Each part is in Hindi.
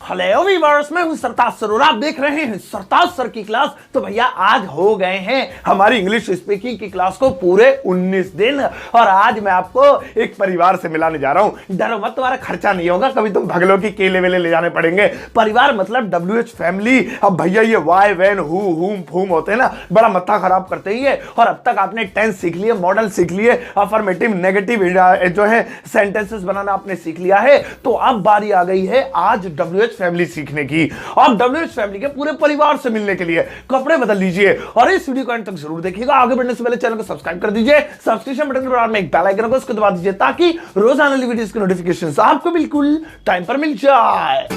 हेलो वीवर्स, मैं हूं सरताज सर और आप देख रहे हैं सरताज सर की क्लास। तो भैया आज हो गए हैं हमारी इंग्लिश स्पीकिंग की क्लास को पूरे 19 दिन और आज मैं आपको एक परिवार से मिलाने जा रहा हूं। डरो मत, तुम्हारा खर्चा नहीं होगा, कभी तुम भगलो की केले वेले ले जाने पड़ेंगे। परिवार मतलब WH फैमिली। अब भैया ये वाई वैन हु हुम फूम होते हैं ना, बड़ा मत्था खराब करते ही है। और अब तक आपने टेंस सीख लिए, मॉडल सीख लिए, अफर्मेटिव नेगेटिव जो है सेंटेंसेस बनाना आपने सीख लिया है। तो अब बारी आ गई है आज WH फैमिली सीखने की। और WH फैमिली के पूरे परिवार से मिलने के लिए कपड़े बदल लीजिए और इस वीडियो को अंत तक जरूर देखिएगा। आगे बढ़ने से पहले चैनल को सब्सक्राइब कर दीजिए, सब्सक्रिप्शन बटन के बराबर में एक बेल आइकन को उसको दबा दीजिए ताकि रोजाना वीडियोस के नोटिफिकेशंस आपको बिल्कुल टाइम पर मिल जाए।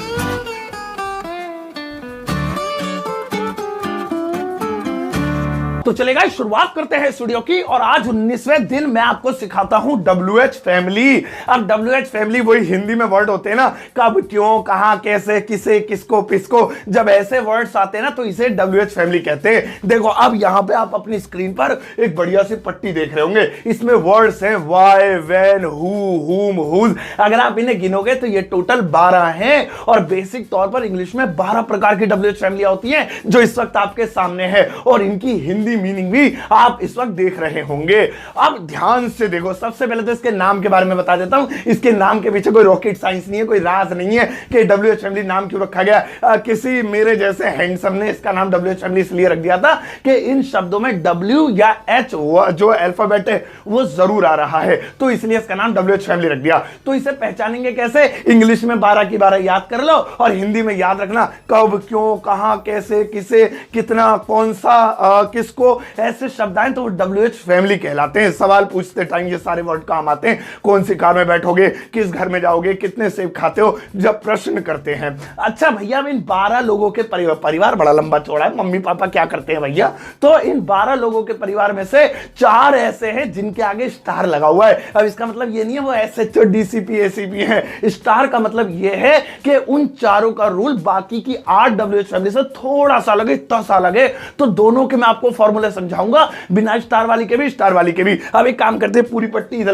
तो चलेगा, शुरुआत करते हैं इस वीडियो की। और आज 19वें दिन मैं आपको सिखाता हूं WH फैमिली। अब WH फैमिली वही हिंदी में वर्ड होते हैं ना, कब, क्यों, कहां, कैसे, किसे, किसको, पिसको। जब ऐसे वर्ड्स आते हैं ना तो इसे WH फैमिली कहते हैं। देखो अब यहां पे आप अपनी स्क्रीन पर एक बढ़िया सी पट्टी देख रहे होंगे, इसमें वर्ड्स हैं वाई, वैन, हु, हुम, हुज। अगर आप इन्हें गिनोगे तो ये टोटल 12 हैं। और बेसिक तौर पर इंग्लिश में 12 प्रकार की WH फैमिलियां होती हैं जो इस वक्त आपके सामने है और इनकी हिंदी मीनिंग भी आप इस वक्त देख रहे होंगे। अब ध्यान से देखो, सबसे पहले तो इसके नाम के बारे में बता देता हूं। इसके नाम के पीछे कोई रॉकेट साइंस नहीं है, कोई राज नहीं है कि WH फैमिली नाम क्यों रखा गया। किसी मेरे जैसे हैंडसम ने इसका नाम WH फैमिली इसलिए रख दिया था कि इन शब्दों में W या H जो अल्फाबेट है वो जरूर आ रहा है, तो इसलिए इसका नाम WH फैमिली रख दिया। तो इसे पहचानेंगे कैसे? इंग्लिश में 12 की 12 याद कर लो और हिंदी में याद रखना कब, क्यों, कहां, कैसे, किसे, कितना, कौन सा, किसको। ऐसे शब्द आए तो वो WH फैमिली कहलाते हैं। सवाल पूछते टाइम ये सारे वर्ड काम आते हैं। कौन सी कार में बैठोगे, किस घर में जाओगे, कितने सेब खाते हो, जब प्रश्न करते हैं। अच्छा भैया, इन 12 लोगों के परिवार बड़ा लंबा चौड़ा है, मम्मी पापा क्या करते हैं भैया? तो इन 12 लोगों के परिवार में से 4 ऐसे हैं जिनके आगे स्टार लगा हुआ है। अब इसका मतलब ये नहीं है वो SHO DCP ACP है। स्टार का मतलब ये है कि उन चारों का रूल बाकी की 8 WH फैमिली से थोड़ा सा लगे, इतना सा लगे। तो दोनों के मैं आपको फॉर्मूला समझाऊंगा, बिना स्टार वाली के भी, स्टार वाली के भी। अब एक काम करते हैं, पूरी पट्टी इधर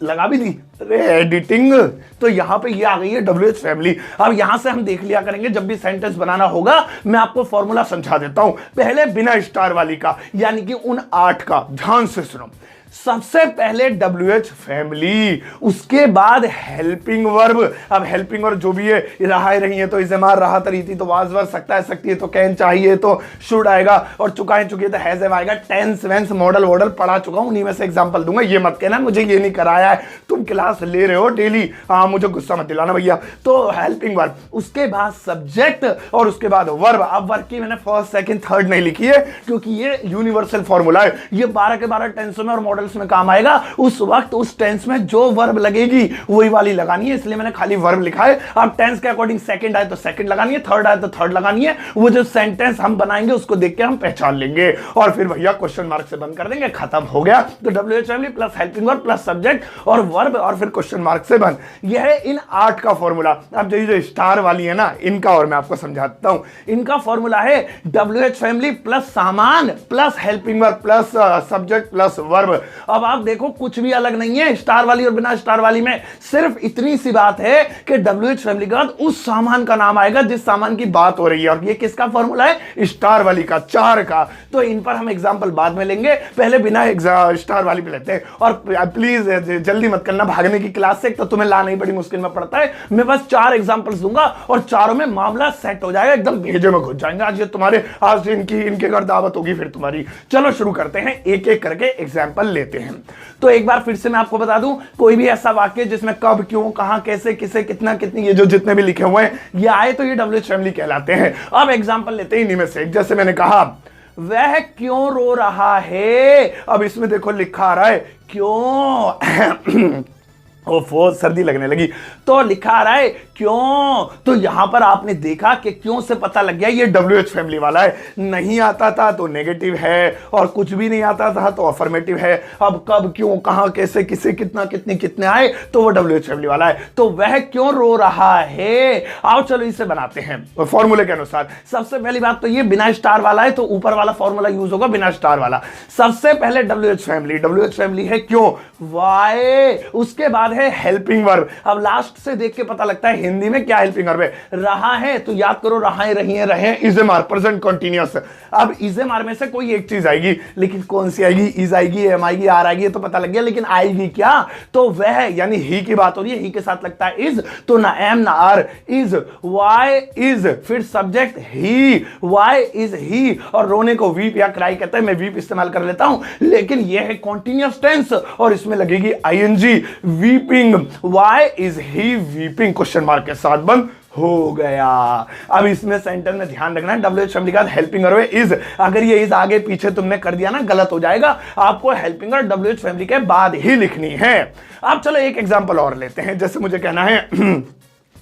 लगा भी दी। अरे एडिटिंग, तो यहां पे ये आ गई है WH फैमिली। अब यहां से हम देख लिया करेंगे, जब भी सेंटेंस बनाना होगा मैं आपको फॉर्मूला समझा देता हूं। पहले बिना स्टार वाली का, यानी कि उन 8 का। ध्यान से सुनो। सबसे पहले WH फैमिली, उसके बाद हेल्पिंग वर्ब। अब हेल्पिंग वर्ब जो भी है, रहा रही है तो इसे मार, रहा तरी थी तो वाज वर, सकता है सकती है तो कैन, चाहिए तो शुड आएगा और चुकाए चुकी है तो हैज हैव आएगा। टेंस वेंस मॉडल वॉडल पढ़ा चुका हूं, उन्हीं में से एग्जांपल दूंगा। ये मत कहना मुझे ये नहीं कराया है, तुम क्लास ले रहे हो डेली। हाँ, मुझे गुस्सा मत दिलाना भैया। तो हेल्पिंग वर्ब, उसके बाद सब्जेक्ट और उसके बाद वर्ब। अब वर्ब की मैंने फर्स्ट सेकंड थर्ड नहीं लिखी है क्योंकि ये यूनिवर्सल फॉर्मूला है। ये 12 के 12 टेंसों में और मॉडल्स में काम आएगा। उस वक्त उस टेंस में जो वर्ब लगेगी वही वाली लगानी है, इसलिए मैंने खाली वर्ब लिखा है। अब टेंस के अकॉर्डिंग सेकंड आए तो सेकंड लगानी है, थर्ड आए तो थर्ड लगानी है। वो जो सेंटेंस हम बनाएंगे उसको देख के हम पहचान लेंगे और फिर भैया क्वेश्चन मार्क से बंद कर देंगे, खत्म हो गया। तो WH family plus helping verb plus subject और वर्ब और फिर क्वेश्चन मार्क से बंद। यह है इन 8 का फॉर्मूला। अब जो स्टार वाली है ना, इनका और मैं आपको समझाता हूं। इनका फॉर्मूला है WH फैमिली प्लस सामान plus helping verb plus subject plus verb. अब आप देखो कुछ भी अलग नहीं है स्टार वाली और बिना स्टार वाली में, सिर्फ इतनी सी बात है कि WH फैमिली के बाद उस सामान का नाम आएगा जिस सामान की बात हो रही है। और ये किसका फॉर्मूला है? स्टार वाली का, 4 का। तो इन पर हम एग्जांपल बाद में लेंगे, पहले बिना स्टार वाली पे लेते हैं। और प्लीज जल्दी मत करना भागने की क्लास से, तो तुम्हें लाना ही बड़ी मुश्किल में पड़ता है। मैं बस 4 एग्जांपल्स दूंगा और चारों में मामला सेट हो जाएगा, एकदम भेजे में घुस जाएंगे। आज ये तुम्हारे, आज इनके घर दावत होगी फिर तुम्हारी। चलो शुरू करते हैं, एक एक करके एग्जांपल लेते हैं। तो एक बार फिर से मैं आपको बता दूं, कोई भी ऐसा वाक्य जिसमें कब, क्यों, कहां, कैसे, किसे, कितना, कितनी, ये जो जितने भी लिखे हुए हैं ये आए तो ये WH फैमिली कहलाते हैं। अब एग्जांपल लेते हैं इन्हीं में से। जैसे मैंने कहा वह क्यों रो रहा है, अब इसमें देखो लिखा आ रहा है क्यों। ओफो, सर्दी लगने लगी। तो लिखा आ रहा है क्यों, तो यहां पर आपने देखा कि क्यों से पता लग गया ये WH फैमिली वाला है। नहीं आता था तो नेगेटिव है और कुछ भी नहीं आता था तो अफर्मेटिव है। अब कब, क्यों, कहां, कैसे, किसे, कितना, कितनी, कितने आए तो वो WH फैमिली वाला है। तो वह क्यों रो रहा है। आओ चलो इसे बनाते हैं फॉर्मूले के अनुसार। सबसे पहली बात तो ये बिना स्टार वाला है तो ऊपर वाला फॉर्मूला यूज होगा बिना स्टार वाला। सबसे पहले WH फैमिली है क्यों, वाई, उसके बाद है हेल्पिंग वर्ब। अब लास्ट से देख के पता लगता है हिंदी में क्या हेल्पिंग वर्ब है। रहा है तो याद करो, रहा रही है, रहे, is am are, present continuous. अब इज एम आर में से कोई एक चीज आएगी, लेकिन कौन सी आएगी? इज आएगी, एम आएगी, आर आएगी, ये तो पता लग गया, लेकिन आएगी क्या? तो वह यानी ही की बात हो रही है, ही के साथ लगता है इज, तो ना एम ना आर, इज, वाई इज, फिर subject he, why is he, और रोने को वीप या क्राई कहते हैं, मैं वीप इस्तेमाल कर लेता हूं, लेकिन यह है कॉन्टिन्यूअस टेंस और इसमें लगेगी ING, weeping, why is he weeping, question mark के साथ बंद हो गया। अब इसमें सेंटेंस में ध्यान रखना है, WH फैमिली का हेल्पिंग वर्ब इज, अगर ये इज आगे पीछे तुमने कर दिया ना गलत हो जाएगा, आपको हेल्पिंग वर्ब WH फैमिली के बाद ही लिखनी है। अब चलो एक एग्जांपल और लेते हैं, जैसे मुझे कहना है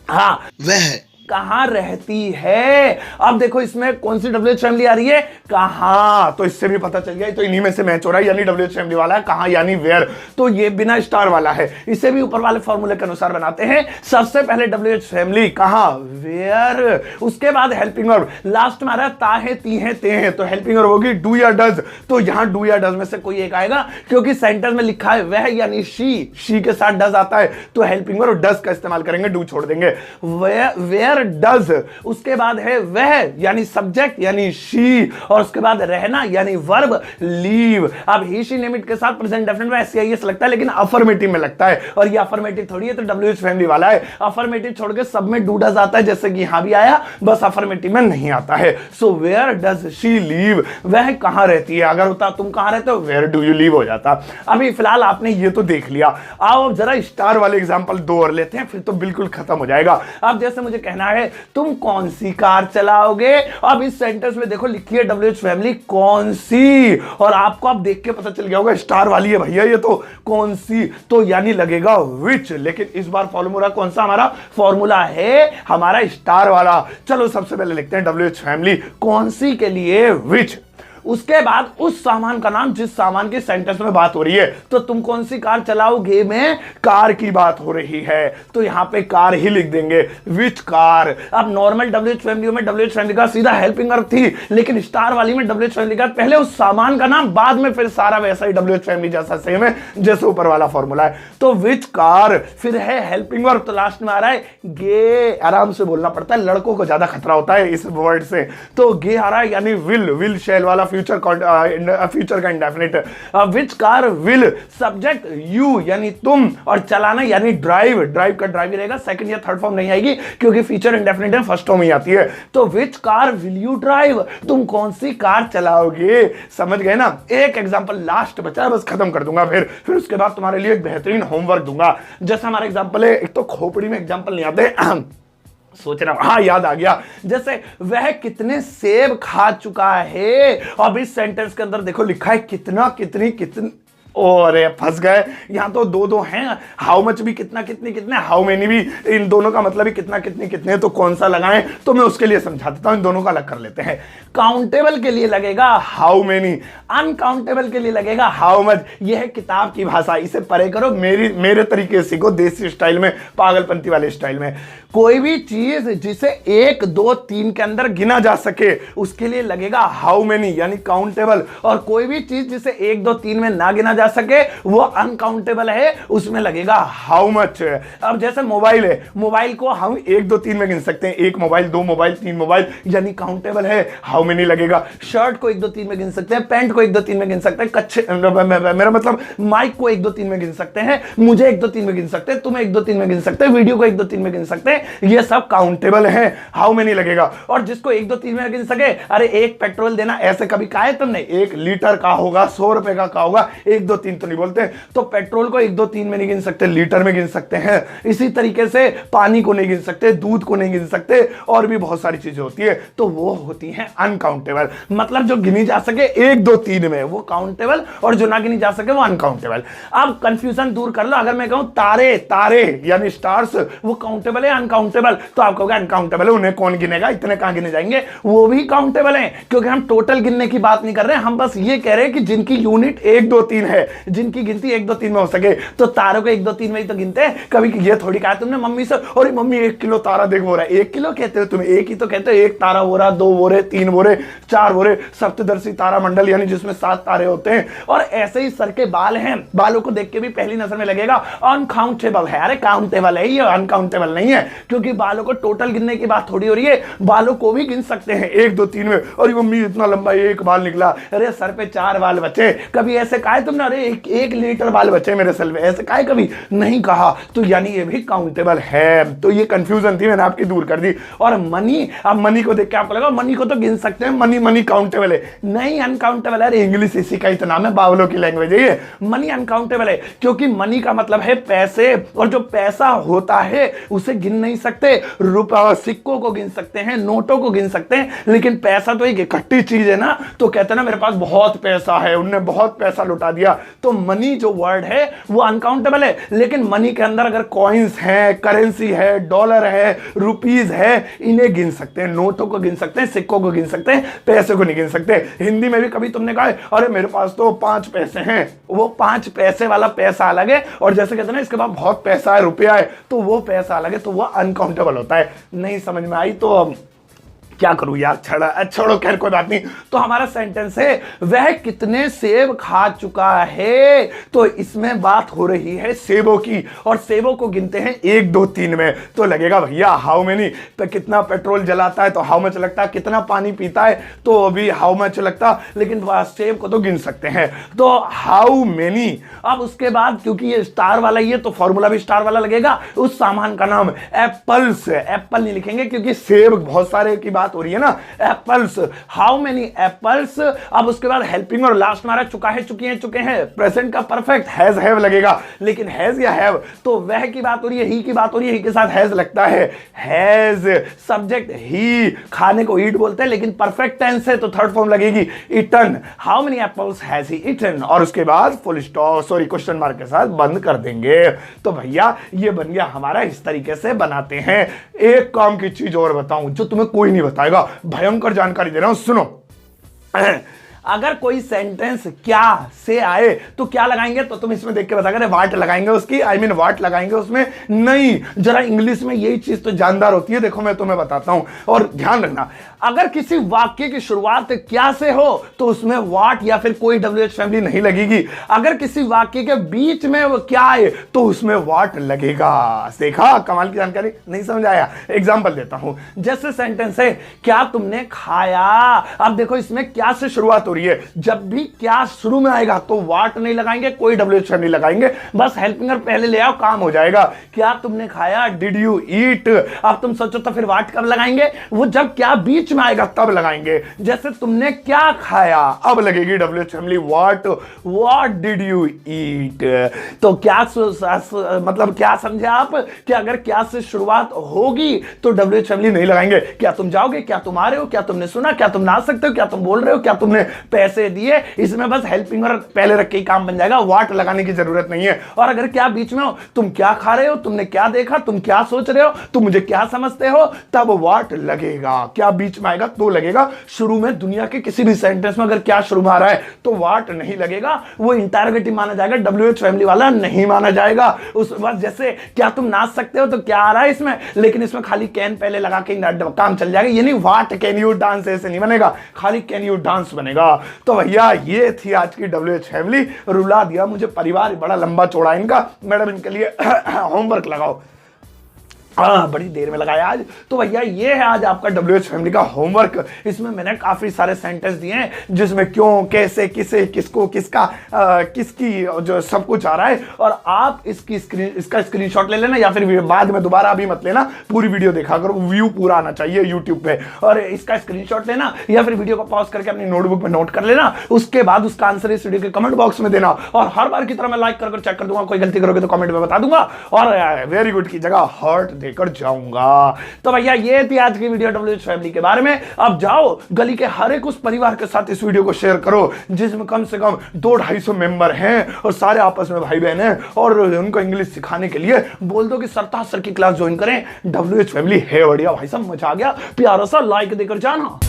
हाँ वह कहां रहती है। अब देखो इसमें कौन सी WH फैमिली आ रही है? कहां, तो इससे भी पता चल गया, तो इन्हीं में से मैच हो रहा है, यानी WH फैमिली वाला है, कहां यानी वेयर, तो ये बिना स्टार वाला है। इसे भी ऊपर वाले फॉर्मूले के अनुसार बनाते हैं। सबसे पहले WH फैमिली कहां, वेयर, उसके बाद हेल्पिंग वर्ब, लास्ट में आ रहा है ता है, ती है, ते हैं, तो हेल्पिंग वर्ब होगी डू या डज, तो यहां डू या डज में से कोई एक आएगा, क्योंकि सेंटेंस में लिखा है वह यानी शी के साथ डज आता है, तो हेल्पिंग वर्ब डज का इस्तेमाल करेंगे, डू छोड़ देंगे। वेयर डज, उसके बाद है वह यानी सब्जेक्ट यानी शी, और उसके बाद रहना यानी वर्ब लीव। अब ही शी नेम इट के साथ प्रेजेंट डेफिनेट में एससीआईएस लगता है, लेकिन अफर्मेटिव में लगता है, और ये अफर्मेटिव थोड़ी है, तो WH फैमिली वाला है। अफर्मेटिव छोड़ के सब में डू डज आता है, जैसे कि यहां भी आया, बस अफर्मेटिव में नहीं आता है। So where does she live, वह कहां रहती है, अगर होता तुम कहां रहते हो, वेयर डू यू लीव हो जाता। अभी फिलहाल आपने ये तो देख लिया, आओ अब जरा स्टार वाले एग्जांपल दो और लेते हैं, फिर तो बिल्कुल खत्म हो जाएगा। अब जैसे मुझे कहना है तुम कौन सी कार चलाओगे, अब इस सेंटेंस में देखो लिखी है WH फैमिली कौन सी, और आपको अब देख के पता चल गया होगा स्टार वाली है भैया ये तो, कौन सी, तो यानी लगेगा विच, लेकिन इस बार फॉर्मूला कौन सा हमारा फॉर्मूला है, हमारा स्टार वाला। चलो सबसे पहले लिखते हैं WH फैमिली कौन सी के लिए विच, उसके बाद उस सामान का नाम जिस सामान की सेंटेंस में बात हो रही है, तो तुम कौन सी कार चलाओगे में कार की बात हो रही है, तो यहां पे कार ही लिख देंगे, विच कार। अब नॉर्मल WH फैमिली में WH फैमिली का सीधा हेल्पिंग वर्ब थी, लेकिन स्टार वाली में WH फैमिली का पहले उस सामान का नाम, बाद में फिर सारा वैसा ही WH फैमिली जैसा सेम है जैसे ऊपर वाला फॉर्मूला है। तो विच कार, फिर है हेल्पिंग वर्ब, तो लास्ट में आ रहा है गे, आराम से बोलना पड़ता है, लड़कों को ज्यादा खतरा होता है इस वर्ड से, तो गे आ रहा है यानी विल शैल वाला फ्यूचर का indefinite. Which car will, subject you यानी तुम, और चलाना यानी ड्राइव का ड्राइव ही रहेगा, सेकंड या थर्ड फॉर्म नहीं आएगी, क्योंकि फीचर इंडेफिनिट है, फर्स्ट फॉर्म ही आती है। तो which car will you drive, तुम कौन सी कार चलाओगे, समझ गए ना। एक एग्जांपल लास्ट बचा है, बस खत्म कर दूंगा, फिर उसके बाद तुम्हारे लिए एक बेहतरीन होमवर्क दूंगा। जैसा हमारा एग्जांपल है, एक तो खोपड़ी में एग्जांपल नहीं आते, सोच रहा हूं, हाँ याद आ गया, जैसे वह कितने सेब खा चुका है, अब इस सेंटेंस के अंदर देखो लिखा है कितना, कितनी, कितनी, और फंस गए, यहां तो दो हैं, हाउ मच भी कितना, कितनी, कितने, हाउ मेनी भी, इन दोनों का मतलब ही कितना, कितनी, कितने, तो कौन सा लगाएं, तो मैं उसके लिए समझा देता हूं, इन दोनों का अलग कर लेते हैं। काउंटेबल के लिए लगेगा हाउ मेनी, अनकाउंटेबल के लिए लगेगा हाउ मच। यह है किताब की भाषा, इसे परे करो, मेरे तरीके से सीखो, देसी स्टाइल में, पागलपंती वाले स्टाइल में। कोई भी चीज जिसे 1, 2, 3 के अंदर गिना जा सके उसके लिए लगेगा हाउ मेनी यानी काउंटेबल, और कोई भी चीज जिसे 1, 2, 3 में ना गिना जा सके वो अनकाउंटेबल है, उसमें लगेगा हाउ मच। अब जैसे मोबाइल है, मोबाइल को हम 1, 2, 3 में गिन सकते हैं, 1 मोबाइल, 2 मोबाइल, 3 मोबाइल, यानी काउंटेबल है, हाउ मेनी लगेगा। शर्ट को 1, 2, 3 में गिन सकते हैं, पैंट को 1, 2, 3 में गिन सकते हैं, कच्छे, मेरा मतलब माइक को 1, 2, 3 में गिन सकते हैं, मुझे 1, 2, 3 में गिन सकते हैं, तुम्हें 1, 2, 3 में गिन सकते हैं, वीडियो को 1, 2, 3 में गिन सकते हैं, ये सब काउंटेबल है, हाउ मेनी लगेगा। और जिसको 1, 2, 3 में गिन सके, अरे एक पेट्रोल देना, ऐसे कभी कहा है तुमने, 1 लीटर का होगा, 100 रुपए का होगा, 1, 2, 3 तो नहीं बोलते, तो पेट्रोल को 1, 2, 3 में नहीं गिन सकते, लीटर में गिन सकते हैं। इसी तरीके से पानी को नहीं गिन सकते, दूध को नहीं गिन सकते, और भी बहुत सारी चीजें होती है, तो वो होती हैं अनकाउंटेबल। मतलब जो गिनी जा सके 1, 2, 3 में वो काउंटेबल, और जो ना गिनी जा सके वो अनकाउंटेबल। अब कंफ्यूजन दूर कर लो, अगर मैं कहूं तारे यानी स्टार्स, वो काउंटेबल है अनकाउंटेबल, तो आप कहोगे अनकाउंटेबल है, उन्हें कौन गिनेगा, इतने कहां गिने जाएंगे, वो भी काउंटेबल है, क्योंकि हम टोटल गिनने की बात नहीं कर रहे हैं, हम बस ये कह रहे हैं कि जिनकी यूनिट 1, 2, 3 है है जिनकी गिनती 1 2 3 में हो सके, तो तारों को 1 2 3 में ही तो गिनते हैं। कभी ये थोड़ी कहा तुमने मम्मी से, और मम्मी 1 किलो तारा देख हो रहा है, 1 किलो कहते हो तुम, एक ही तो कहते हो, 1 तारा हो रहा, 2 बोरे, 3 बोरे, 4 बोरे, सप्तदर्शी तारा मंडल यानी जिसमें 7 तारे होते हैं। और ऐसे ही सर के बाल हैं, बालों को देख के भी पहली नजर में लगेगा अनकाउंटेबल है। अरे काउंटेबल है, ये अनकाउंटेबल नहीं है, क्योंकि बालों को टोटल गिनने की बात थोड़ी हो रही है, बालों को भी गिन सकते हैं 1 2 3 में। और मम्मी इतना लंबा 1 बाल निकला, अरे सर पे 4 बाल बचे, कभी ऐसे कहा तुमने अरे 1 लीटर बाल बचे मेरे सर पे, ऐसे कहा कभी नहीं कहा, तो यानी ये भी काउंटेबल है। तो ये कंफ्यूजन थी, मैंने आपकी दूर कर दी। और मनी, अब मनी को देख के आपको लगा मनी को तो गिन सकते हैं, मनी मनी काउंटेबल है, नहीं अनकाउंटेबल है। इंग्लिश इसी का ही तो नाम है, बावलों की लैंग्वेज है ये, मनी अनकाउंटेबल है, क्योंकि मनी का मतलब है पैसे, और जो पैसा होता है उसे गिन नहीं सकते। रुपया सिक्कों को गिन सकते हैं, नोटों को गिन सकते हैं, लेकिन पैसा तो एक इकट्ठी चीज है ना, तो कहते हैं ना मेरे पास बहुत पैसा है, उनने बहुत पैसा लुटा दिया। तो मनी जो वर्ड है वो अनकाउंटेबल है, लेकिन मनी के अंदर अगर कॉइन्स है, करेंसी है, डॉलर है, रुपीज है, इन्हें गिन सकते हैं, नोटों को गिन सकते हैं, सिक्कों को गिन सकते हैं, पैसे को नहीं गिन सकते। हिंदी में भी कभी तुमने कहा अरे मेरे पास तो 5 पैसे हैं, वो 5 पैसे वाला पैसा अलग है, और जैसे कहते हैं ना इसके पास बहुत पैसा है, रुपया है, तो वो पैसा अलग है, तो वो अनकाउंटेबल होता है। नहीं समझ में आई तो क्या करूं यार, छोड़ो, खैर कोई बात नहीं। तो हमारा सेंटेंस है वह कितने सेब खा चुका है, तो इसमें बात हो रही है सेबों की, और सेबों को गिनते हैं 1 2 3 में, तो लगेगा भैया हाउ मेनी, तो कितना पेट्रोल जलाता है तो हाउ मच लगता है, कितना पानी पीता है तो अभी हाउ मच लगता, लेकिन सेब को तो गिन सकते हैं, तो हाउ मेनी। अब उसके बाद क्योंकि ये स्टार वाला ही है तो फॉर्मूला भी स्टार वाला लगेगा, उस सामान का नाम एप्पल्स, एप्पल नहीं लिखेंगे क्योंकि सेब बहुत सारे की बात हो रही है ना, एप्पल्स, हाउ मेनी एप्पल्स। अब उसके बाद हेल्पिंग और लास्ट हमारा चुका है, चुके हैं, प्रेजेंट का परफेक्ट हैज हैव लगेगा, लेकिन हैज या हैव, तो वह की बात हो रही है, ही की बात हो रही है, ही के साथ हैज लगता है, हैज सब्जेक्ट ही, खाने को ईट बोलते हैं, लेकिन परफेक्ट टेंस है तो थर्ड फॉर्म लगेगी eaten, how many apples has he eaten, और उसके बाद full stop, sorry question mark के साथ बंद कर देंगे। तो भैया ये बन गया हमारा, इस तरीके से बनाते हैं। एक काम की चीज और बताऊं जो तुम्हें कोई नहीं बताएगा, भयंकर जानकारी दे रहा हूं, सुनो। अगर कोई सेंटेंस क्या से आए तो क्या लगाएंगे, तो तुम इसमें देख के बता, वाट लगाएंगे उसकी, आई मीन वाट लगाएंगे उसमें, नहीं, जरा इंग्लिश में यही चीज तो जानदार होती है। देखो मैं तुम्हें बताता हूं, और ध्यान रखना, अगर किसी वाक्य की शुरुआत क्या से हो तो उसमें वाट या फिर कोई WH फैमिली नहीं लगेगी। अगर किसी वाक्य के बीच में वो क्या आए तो उसमें वाट लगेगा। देखा, कमाल की जानकारी, नहीं समझ आया? एग्जाम्पल देता हूं, जैसे सेंटेंस है क्या तुमने खाया, अब देखो इसमें क्या से शुरुआत हो रही है, जब भी क्या शुरू में आएगा तो वाट नहीं लगाएंगे, कोई WH फैमिली लगाएंगे, बस हेल्पिंग पहले ले आओ, काम हो जाएगा। क्या तुमने खाया, डिड यू ईट। अब तुम सोचो तो फिर वाट कब लगाएंगे, वो जब क्या बीच में आएगा तब लगाएंगे। जैसे तुमने क्या खाया, अब लगेगी WH family what did you eat. तो क्या मतलब क्या समझे आप कि अगर क्या से शुरुआत होगी तो WH फैमिली नहीं लगाएंगे। क्या तुम जाओगे, क्या तुम आ रहे हो, क्या तुमने सुना, क्या तुम नाच सकते हो, क्या तुम बोल रहे हो, क्या तुमने पैसे दिए, इसमें बस हेल्पिंग और पहले रख के ही काम बन जाएगा, वाट लगाने की जरूरत नहीं है। और अगर क्या बीच में हो, तुम क्या खा रहे हो, तुमने क्या देखा, तुम क्या सोच रहे हो, तुम मुझे क्या समझते हो, तब वाट लगेगा। क्या बीच में आएगा तो लगेगा। शुरू में दुनिया के किसी भी सेंटेंस में अगर क्या शुरू में आ रहा है तो वाट नहीं लगेगा, वो इंटरोगेटिव माना जाएगा, WH फैमिली वाला नहीं माना जाएगा। उस बात जैसे क्या तुम नाच सकते हो तो क्या आ रहा है इसमें, लेकिन इसमें खाली कैन पहले लगा के काम चल जाएगा, ये नहीं वाट कैन यू डांस, ऐसे नहीं बनेगा, खाली कैन यू डांस बनेगा। तो भैया ये थी आज की WH फैमिली, रुला दिया मुझे परिवार, बड़ा लंबा चौड़ा इनका। मैडम इनके लिए होमवर्क लगाओ, बड़ी देर में लगाया आज। तो भैया ये है आज आपका WH फैमिली का होमवर्क। इसमें मैंने काफी सारे सेंटेंस दिए हैं जिसमें क्यों, कैसे, किसे, किसको, किसका, किसकी, जो सब कुछ आ रहा है। और आप इसका स्क्रीनशॉट ले लेना, या फिर बाद में दोबारा अभी मत लेना, पूरी वीडियो देखा करो, व्यू पूरा आना चाहिए यूट्यूब पे। और इसका स्क्रीनशॉट लेना या फिर वीडियो को पॉज करके अपनी नोटबुक में नोट कर लेना, उसके बाद उसका आंसर इस वीडियो के कमेंट बॉक्स में देना। और हर बार की तरह मैं लाइक कर चेक कर दूंगा, कोई गलती करोगे तो कमेंट में बता दूंगा, और वेरी गुड की जगह हार्ट देकर जाऊंगा। तो भैया ये थी आज की वीडियो WH फैमिली के बारे में। अब जाओ गली के हर एक उस परिवार के साथ इस वीडियो को शेयर करो जिसमें कम से कम 200-250 मेंबर हैं और सारे आपस में भाई बहन हैं, और उनको इंग्लिश सिखाने के लिए बोल दो कि सरताज सर की क्लास ज्वाइन करें। WH फैमिली है बढ़िया भाई साहब, मजा आ गया। प्यारा सा लाइक देकर जाना।